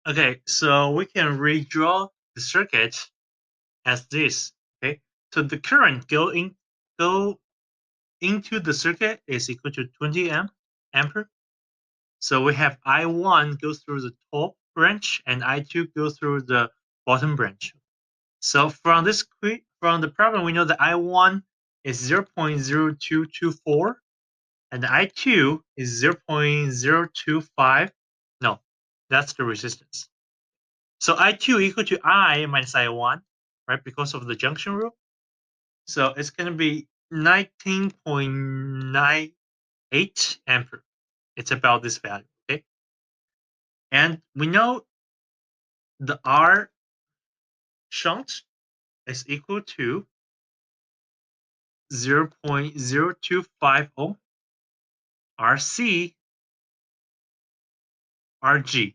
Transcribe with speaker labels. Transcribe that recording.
Speaker 1: Okay, so we can redraw the circuit as this. Okay, so the current go into the circuit is equal to 20 ampere. So we have I1 goes through the top branch and I2 goes through the bottom branch. So from the problem, we know that I1 is 0.0224 and I2 is 0.025. No, that's the resistance. So I2 equal to I minus I1, right? Because of the junction rule. So it's going to be 19.98 ampere. It's about this value, okay? And we know the R shunt is equal to 0.025 ohm, RC, RG.